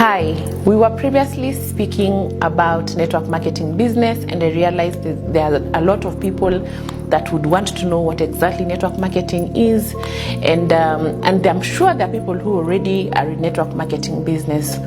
Hi, we were previously speaking about network marketing business, and I realized that there are a lot of people that would want to know what exactly network marketing is, and I'm sure there are people who already are in network marketing business.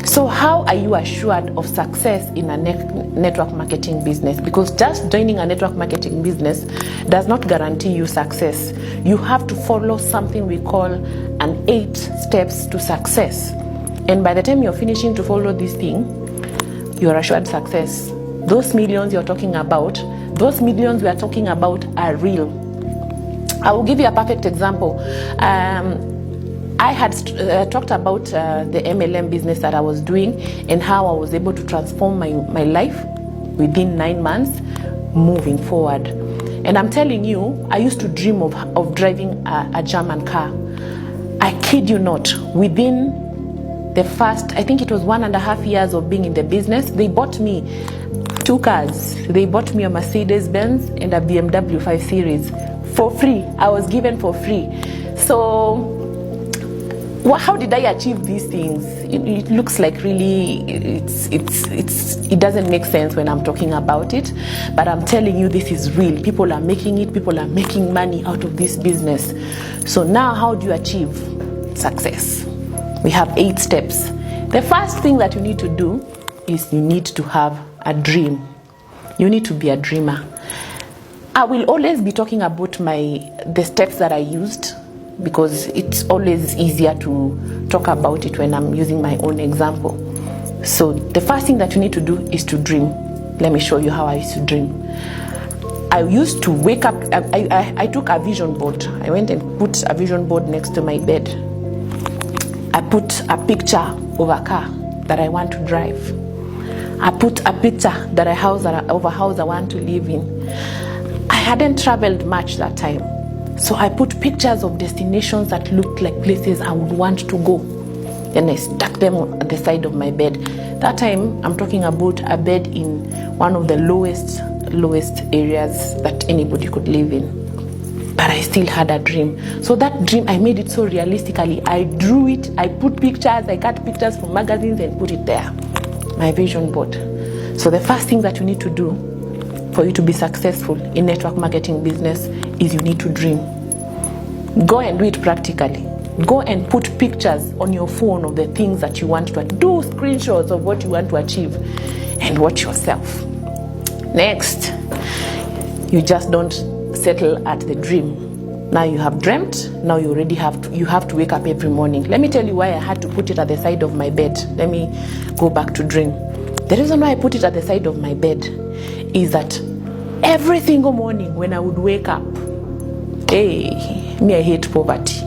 So how are you assured of success in a network marketing business? Because just joining a network marketing business does not guarantee you success. You have to follow something we call an 8 steps to success. And by the time you're finishing to follow this thing, you're assured success. Those millions you're talking about, those millions we are talking about are real. I will give you a perfect example. I had talked about the MLM business that I was doing and how I was able to transform my life within 9 months moving forward. And I'm telling you, I used to dream of driving a German car. I kid you not, within the first, I think it was 1.5 years of being in the business, they bought me 2 cars. They bought me a Mercedes-Benz and a BMW 5 Series for free. I was given for free. So how did I achieve these things? It looks like really it doesn't make sense when I'm talking about it, but I'm telling you this is real. People are making it. People are making money out of this business. So now how do you achieve success? We have 8 steps. The first thing that you need to do is you need to have a dream. You need to be a dreamer. I will always be talking about the steps that I used, because it's always easier to talk about it when I'm using my own example. So the first thing that you need to do is to dream. Let me show you how I used to dream. I used to wake up, I took a vision board. I went and put a vision board next to my bed. I put a picture of a car that I want to drive. I put a picture of a house I want to live in. I hadn't traveled much that time, so I put pictures of destinations that looked like places I would want to go. Then I stuck them at the side of my bed. That time, I'm talking about a bed in one of the lowest areas that anybody could live in. But I still had a dream. So that dream, I made it so realistically. I drew it, I put pictures, I cut pictures from magazines and put it there. My vision board. So the first thing that you need to do for you to be successful in network marketing business is you need to dream. Go and do it practically. Go and put pictures on your phone of the things that you want to do, screenshots of what you want to achieve, and watch yourself. Next, you just don't settle at the dream. Now you have dreamt, now you already have to wake up every morning. Let me tell you why I had to put it at the side of my bed. Let me go back to dream. The reason why I put it at the side of my bed is that every single morning when I would wake up, I hate poverty.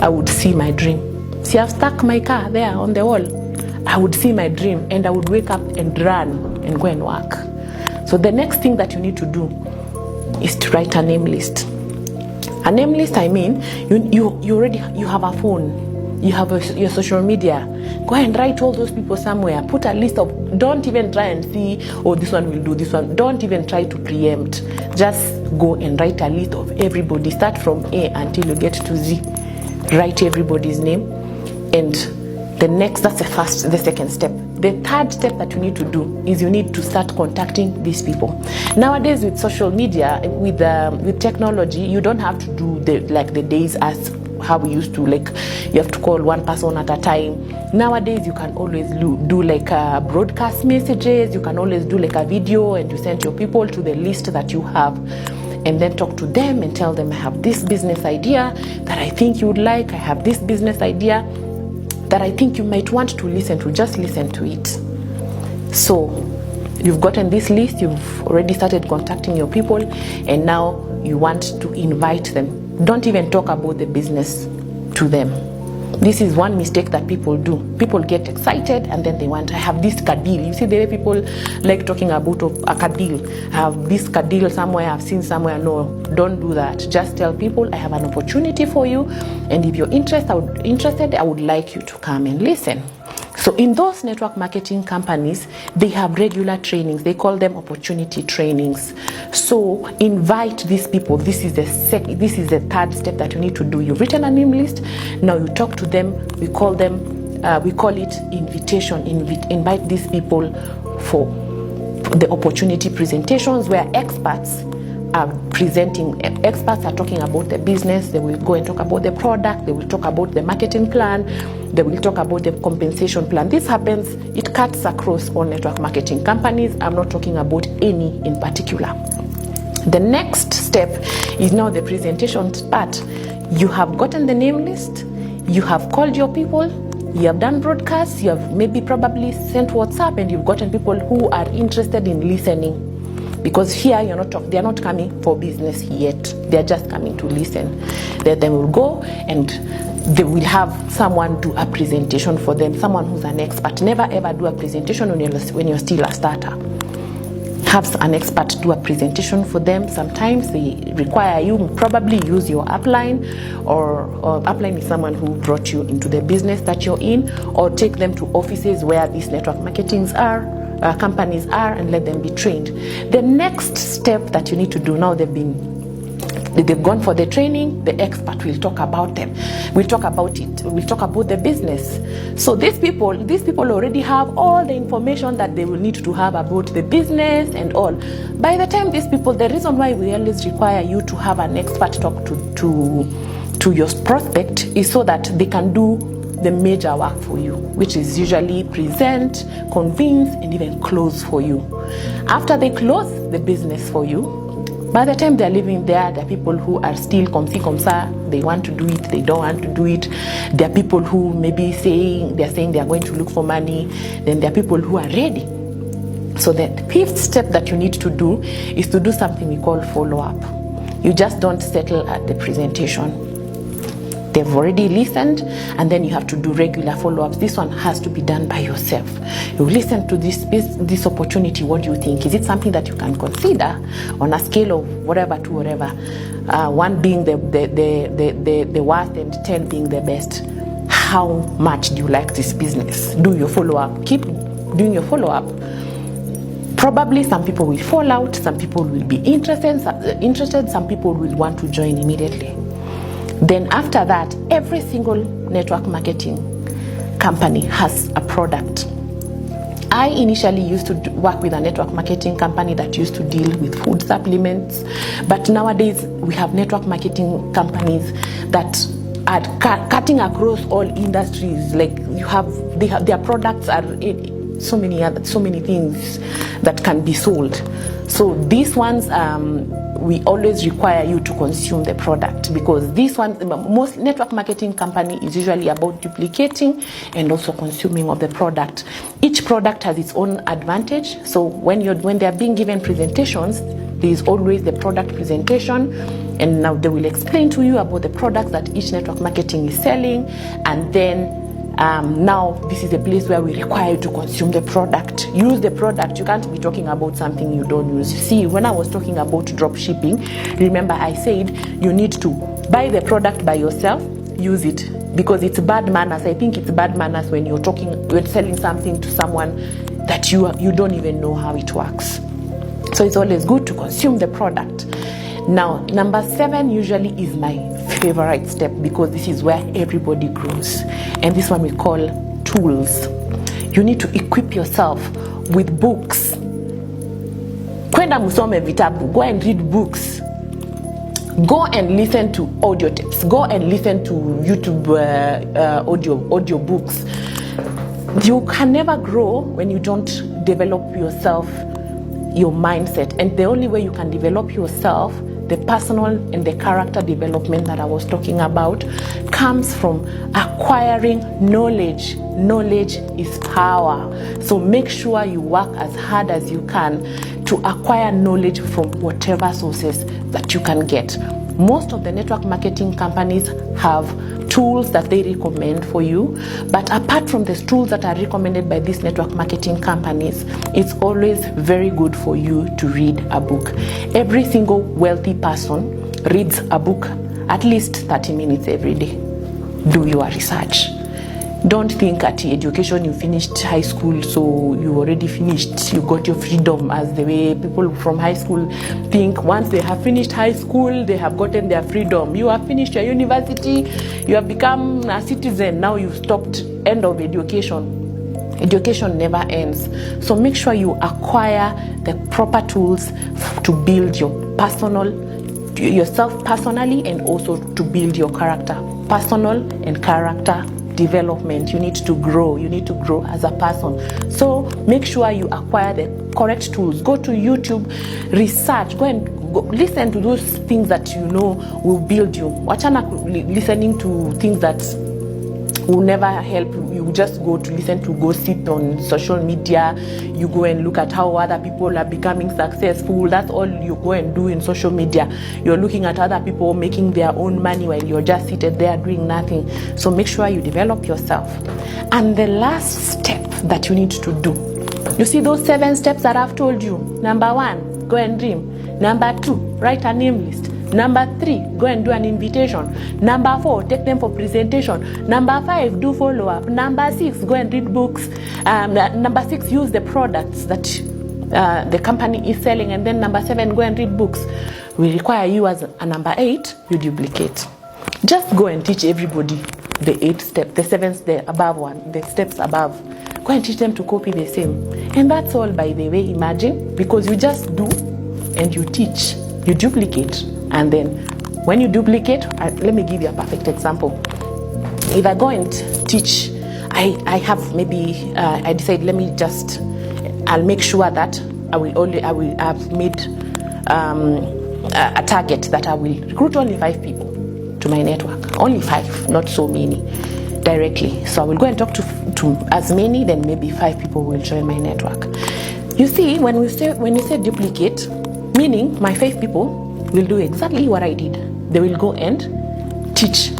I would see my dream. See, I've stuck my car there on the wall. I would see my dream and I would wake up and run and go and work. So the next thing that you need to do is to write a name list. A name list, I mean, you have a phone, you have your social media. Go and write all those people somewhere. Put a list of, don't even try and see, this one will do this one. Don't even try to preempt. Just go and write a list of everybody. Start from A until you get to Z. Write everybody's name. And that's the second step. The third step that you need to do is you need to start contacting these people. Nowadays with social media, with technology, you don't have to do the days as how we used to, like you have to call one person at a time. Nowadays you can always do like broadcast messages. You can always do like a video and you send your people to the list that you have, and then talk to them and tell them, I have this business idea that I think you would like. I have this business idea that I think you might want to listen to. Just listen to it. So you've gotten this list, you've already started contacting your people, and now you want to invite them. Don't even talk about the business to them. This is one mistake that people do. People get excited and then they want, I have this deal. You see the way people like talking about a deal. I have this deal somewhere, I've seen somewhere. No, don't do that. Just tell people, I have an opportunity for you, and if you're interested, I would like you to come and listen. So in those network marketing companies, they have regular trainings. They call them opportunity trainings. So invite these people. This is the third step that you need to do. You've written a name list. Now you talk to them. We call them we call it invitation. Invite these people for the opportunity presentations where experts are presenting. Experts are talking about the business. They will go and talk about the product. They will talk about the marketing plan. They will talk about the compensation plan. This happens, it cuts across all network marketing companies. I'm not talking about any in particular. The next step is now the presentation part. You have gotten the name list. You have called your people. You have done broadcasts. You have maybe probably sent WhatsApp, and you've gotten people who are interested in listening. Because here they are not coming for business yet. They are just coming to listen. Then they will go and they will have someone do a presentation for them, someone who's an expert. Never ever do a presentation when you're still a starter. Have an expert do a presentation for them. Sometimes they require you probably use your upline, or upline is someone who brought you into the business that you're in, or take them to offices where these network marketings are. Companies are, and let them be trained. The next step that you need to do now, they've gone for the training, the expert will talk about them. We'll talk about it. We'll talk about the business. So these people already have all the information that they will need to have about the business and all. By the time these people, the reason why we always require you to have an expert talk to your prospect is so that they can do the major work for you, which is usually present, convince, and even close for you. After they close the business for you, by the time they're living there are people who are still comme ci comme ça. They want to do it, they don't want to do it. There are people who maybe saying they are going to look for money. Then there are people who are ready. So the fifth step that you need to do is to do something we call follow-up. You just don't settle at the presentation. They've already listened, and then you have to do regular follow-ups. This one has to be done by yourself. You listen to this opportunity. What do you think? Is it something that you can consider on a scale of whatever to whatever? 1 being the worst and 10 being the best. How much do you like this business? Do your follow-up. Keep doing your follow-up. Probably some people will fall out. Some people will be interested. Some people will want to join immediately. Then after that, every single network marketing company has a product. I initially used to work with a network marketing company that used to deal with food supplements, but nowadays we have network marketing companies that are cutting across all industries. Like their products are so many things that can be sold. So these ones, we always require you to consume the product, because this one, most network marketing company is usually about duplicating and also consuming of the product. Each product has its own advantage. So when they are being given presentations, there is always the product presentation, and now they will explain to you about the products that each network marketing is selling, and then now this is a place where we require you to consume the product. Use the product. You can't be talking about something you don't use. See, when I was talking about drop shipping, remember I said you need to buy the product by yourself, use it, because it's bad manners. I think it's bad manners when you're selling something to someone that you don't even know how it works. So it's always good to consume the product. Now, number 7 usually is my favorite step, because this is where everybody grows. And this one we call tools. You need to equip yourself with books. Kwenda musome vitabu. Go and read books. Go and listen to audio tapes. Go and listen to YouTube audio books. You can never grow when you don't develop yourself, your mindset. And the only way you can develop yourself, the personal and the character development that I was talking about, comes from acquiring knowledge. Knowledge is power. So make sure you work as hard as you can to acquire knowledge from whatever sources that you can get. Most of the network marketing companies have tools that they recommend for you, but apart from the tools that are recommended by these network marketing companies, it's always very good for you to read a book. Every single wealthy person reads a book at least 30 minutes every day. Do your research. Don't think at education you finished high school, so you already finished, you got your freedom, as the way people from high school think. Once they have finished high school, they have gotten their freedom. You have finished your university, you have become a citizen, now you've stopped. End of education. Education never ends. So make sure you acquire the proper tools to build yourself personally, and also to build your character. Personal and character development. You need to grow. You need to grow as a person. So make sure you acquire the correct tools. Go to YouTube, research, go listen to those things that you know will build you. Wachana listening to things that will never help you. You just go to listen to gossip on social media. You go and look at how other people are becoming successful. That's all you go and do in social media. You're looking at other people making their own money while you're just seated there doing nothing. So make sure you develop yourself. And the last step that you need to do, you see those 7 steps that I've told you. Number 1, go and dream. Number 2, write a name list. Number 3, go and do an invitation. Number 4, take them for presentation. Number 5, do follow-up. Number 6, go and read books. Number 6, use the products that the company is selling. And then number 7, go and read books. We require you as a number 8, you duplicate. Just go and teach everybody the 8 steps, the 7th, the above one, the steps above. Go and teach them to copy the same. And that's all, by the way. Imagine, because you just do and you teach, you duplicate. And then when you duplicate, let me give you a perfect example. If I go and teach, I have maybe, I decide, I'll make sure that I will have made a target that I will recruit only 5 people to my network. Only 5, not so many directly. So I will go and talk to as many, then maybe 5 people will join my network. You see, when you say duplicate, meaning my 5 people will do exactly what I did. They will go and teach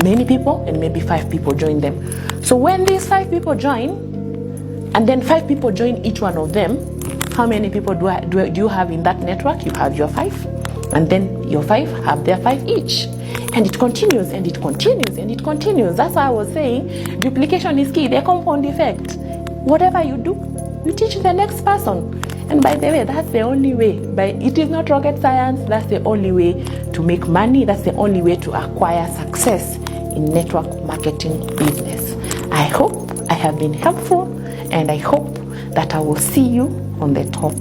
many people, and maybe 5 people join them. So when these 5 people join, and then 5 people join each one of them, how many people do you have in that network? You have your 5, and then your 5 have their 5 each. And it continues, and it continues, and it continues. That's why I was saying duplication is key, the compound effect. Whatever you do, you teach the next person. And by the way, that's the only way. It is not rocket science. That's the only way to make money. That's the only way to acquire success in network marketing business. I hope I have been helpful, and I hope that I will see you on the top.